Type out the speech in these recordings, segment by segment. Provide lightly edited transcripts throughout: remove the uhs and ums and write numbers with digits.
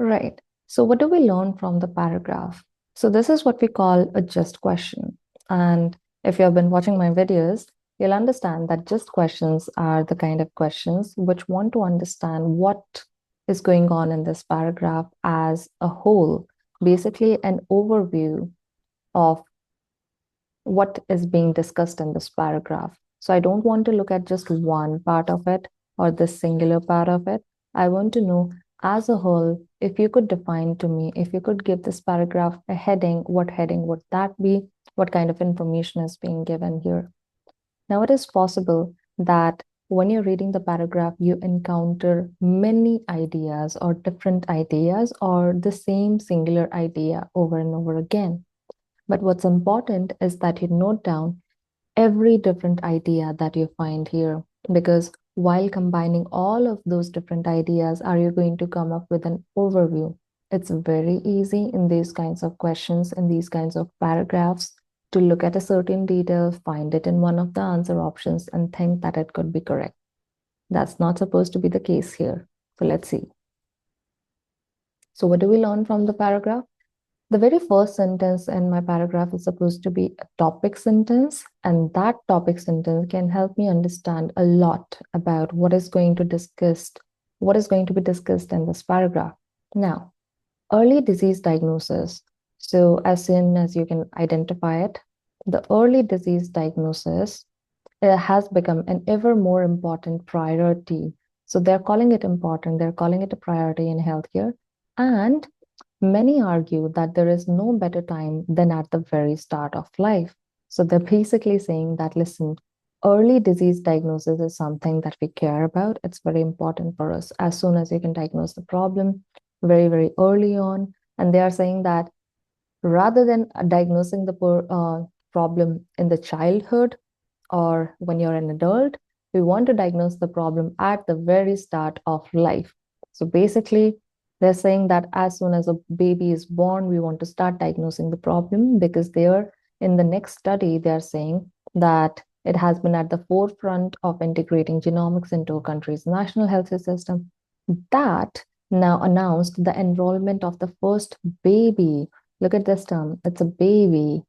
Right. So what do we learn from the paragraph? So this is what we call a just question. And if you have been watching my videos, you'll understand that just questions are the kind of questions which want to understand what is going on in this paragraph as a whole, basically an overview of what is being discussed in this paragraph. So I don't want to look at just one part of it or this singular part of it. I want to know as a whole, if you could define to me, if you could give this paragraph a heading, what heading would that be? What kind of information is being given here? Now, it is possible that when you're reading the paragraph, you encounter many ideas or different ideas or the same singular idea over and over again. But what's important is that you note down every different idea that you find here, because while combining all of those different ideas, are you going to come up with an overview? It's very easy in these kinds of questions, in these kinds of paragraphs, to look at a certain detail, find it in one of the answer options, and think that it could be correct. That's not supposed to be the case here. So let's see. So what do we learn from the paragraph? The very first sentence in my paragraph is supposed to be a topic sentence, and that topic sentence can help me understand a lot about what is going to be discussed in this paragraph. Now, early disease diagnosis. So as soon as you can identify it, the early disease diagnosis has become an ever more important priority. So they're calling it important, they're calling it a priority in healthcare. And many argue that there is no better time than at the very start of life. So they're basically saying that, listen, early disease diagnosis is something that we care about. It's very important for us as soon as you can diagnose the problem very, very early on. And they are saying that rather than diagnosing the problem in the childhood or when you're an adult, we want to diagnose the problem at the very start of life. So basically, they're saying that as soon as a baby is born, we want to start diagnosing the problem, because they're in the next study, they're saying that it has been at the forefront of integrating genomics into a country's national health system. That now announced the enrollment of the first baby. Look at this term, it's a baby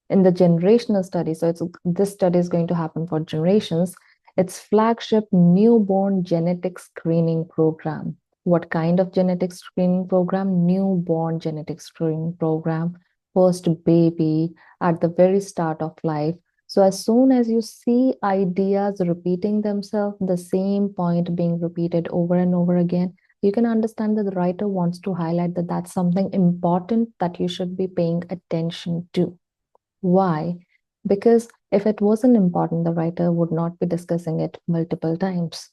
in the generational study. So this study is going to happen for generations. Its flagship newborn genetic screening program. What kind of genetic screening program? Newborn genetic screening program. First baby at the very start of life. So as soon as you see ideas repeating themselves, the same point being repeated over and over again, you can understand that the writer wants to highlight that that's something important that you should be paying attention to. Why? Because if it wasn't important, the writer would not be discussing it multiple times.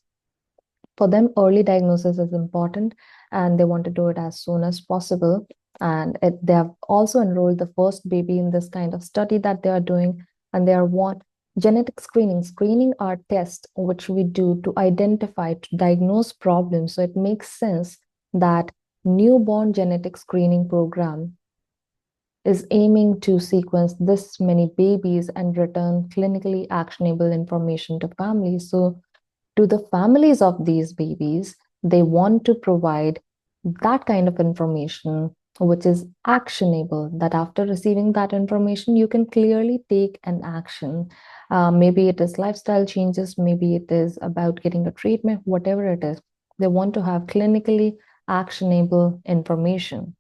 For them, early diagnosis is important and they want to do it as soon as possible. And they have also enrolled the first baby in this kind of study that they are doing. And they are what? Genetic screening. Screening are tests which we do to identify, to diagnose problems. So it makes sense that newborn genetic screening program is aiming to sequence this many babies and return clinically actionable information to families. So to the families of these babies, they want to provide that kind of information which is actionable, that after receiving that information, you can clearly take an action. Maybe it is lifestyle changes, maybe it is about getting a treatment, whatever it is. They want to have clinically actionable information.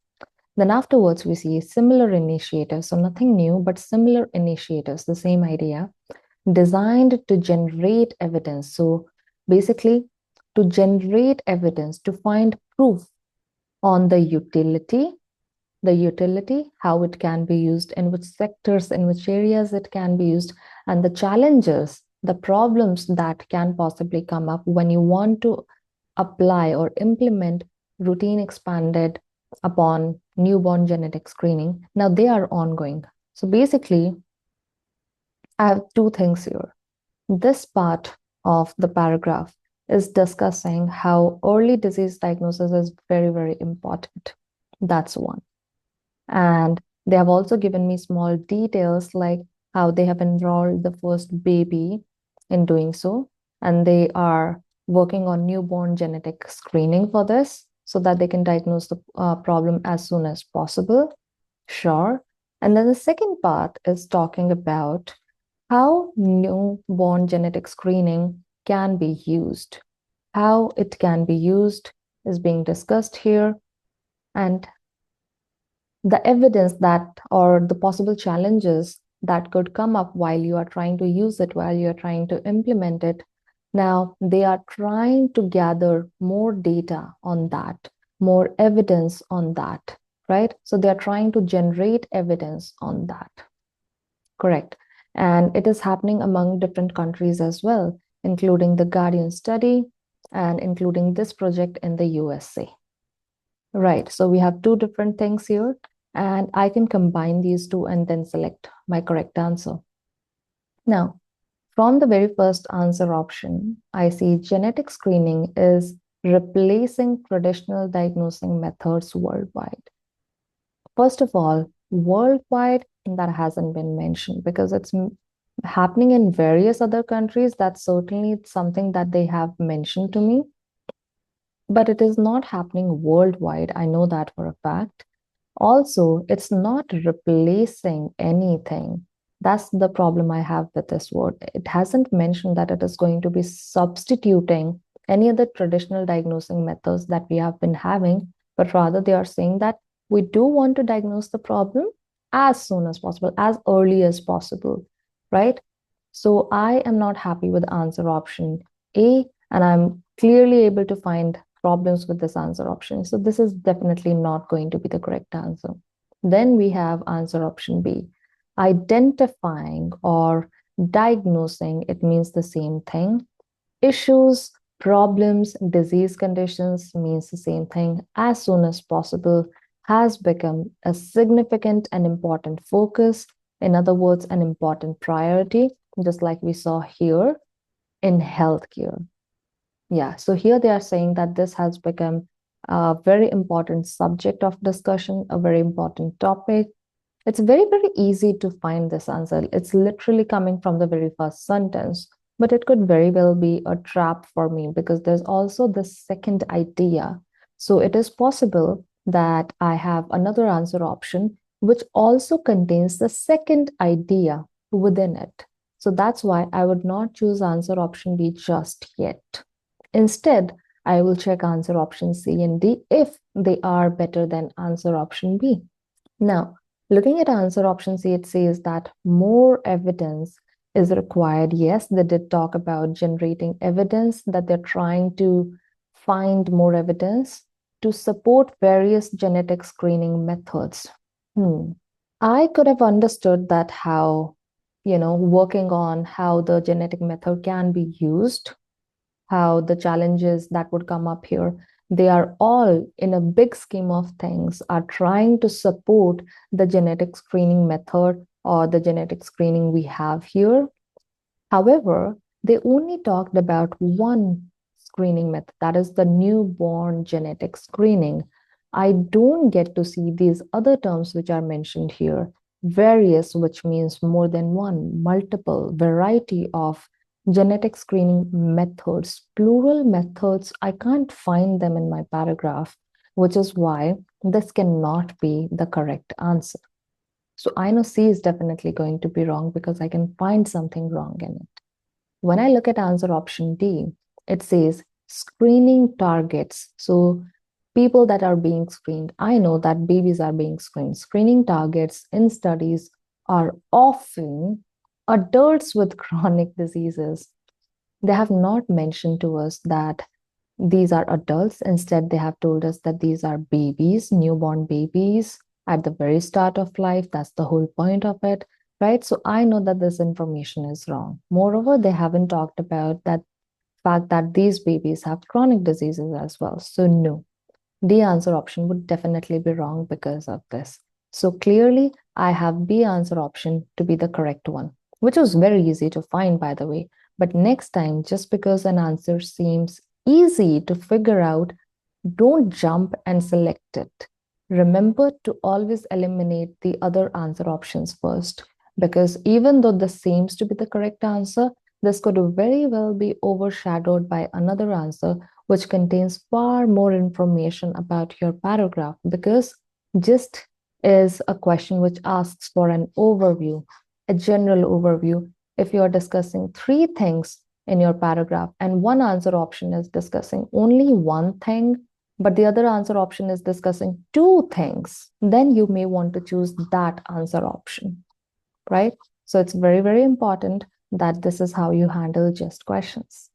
Then afterwards, we see similar initiatives, so nothing new, but similar initiatives, the same idea, designed to generate evidence. So basically, to generate evidence, to find proof on the utility, how it can be used, in which sectors, in which areas it can be used, and the challenges, the problems that can possibly come up when you want to apply or implement routine expanded upon newborn genetic screening. Now they are ongoing. So basically, I have two things here. This part of the paragraph is discussing how early disease diagnosis is very, very important. That's one. And they have also given me small details like how they have enrolled the first baby in doing so. And they are working on newborn genetic screening for this. so that they can diagnose the problem as soon as possible? Sure. And then the second part is talking about how newborn genetic screening can be used. How it can be used is being discussed here. And the evidence that, or the possible challenges that could come up while you are trying to use it, while you are trying to implement it. Now, they are trying to gather more data on that, more evidence on that, right? So they are trying to generate evidence on that. Correct. And it is happening among different countries as well, including the Guardian study and including this project in the USA. Right. So we have two different things here, and I can combine these two and then select my correct answer. Now, from the very first answer option, I see genetic screening is replacing traditional diagnosing methods worldwide. First of all, worldwide, that hasn't been mentioned because it's happening in various other countries. That's certainly something that they have mentioned to me, but it is not happening worldwide. I know that for a fact. Also, it's not replacing anything. That's the problem I have with this word. It hasn't mentioned that it is going to be substituting any other traditional diagnosing methods that we have been having, but rather they are saying that we do want to diagnose the problem as soon as possible, as early as possible, right? So I am not happy with answer option A, and I'm clearly able to find problems with this answer option. So this is definitely not going to be the correct answer. Then we have answer option B. Identifying or diagnosing, it means the same thing. Issues, problems, disease conditions means the same thing. As soon as possible has become a significant and important focus. In other words, an important priority, just like we saw here in healthcare. Yeah, so here they are saying that this has become a very important subject of discussion, a very important topic. It's very, very easy to find this answer. It's literally coming from the very first sentence, but it could very well be a trap for me because there's also the second idea. So it is possible that I have another answer option, which also contains the second idea within it. So that's why I would not choose answer option B just yet. Instead, I will check answer option C and D if they are better than answer option B. Now, looking at answer option C, it says that more evidence is required. Yes, they did talk about generating evidence, that they're trying to find more evidence to support various genetic screening methods. I could have understood that how, working on how the genetic method can be used, how the challenges that would come up here, they are all in a big scheme of things are trying to support the genetic screening method or the genetic screening we have here. However, they only talked about one screening method, that is the newborn genetic screening. I don't get to see these other terms which are mentioned here. Various, which means more than one, multiple, variety of genetic screening methods, plural methods. I can't find them in my paragraph, which is why this cannot be the correct answer. So I know C is definitely going to be wrong because I can find something wrong in it. When I look at answer option D, it says screening targets. So people that are being screened, I know that babies are being screened. Screening targets in studies are often adults with chronic diseases. They have not mentioned to us that these are adults. Instead, they have told us that these are babies, newborn babies at the very start of life. That's the whole point of it, right? So I know that this information is wrong. Moreover, they haven't talked about that fact that these babies have chronic diseases as well. So no, the answer option would definitely be wrong because of this. So clearly, I have B answer option to be the correct one, which was very easy to find, by the way. But next time, just because an answer seems easy to figure out, don't jump and select it. Remember to always eliminate the other answer options first, because even though this seems to be the correct answer, this could very well be overshadowed by another answer, which contains far more information about your paragraph, because gist is a question which asks for an overview, a general overview. If you're discussing three things in your paragraph and one answer option is discussing only one thing, but the other answer option is discussing two things, then you may want to choose that answer option, right? So it's very, very important that this is how you handle gist questions.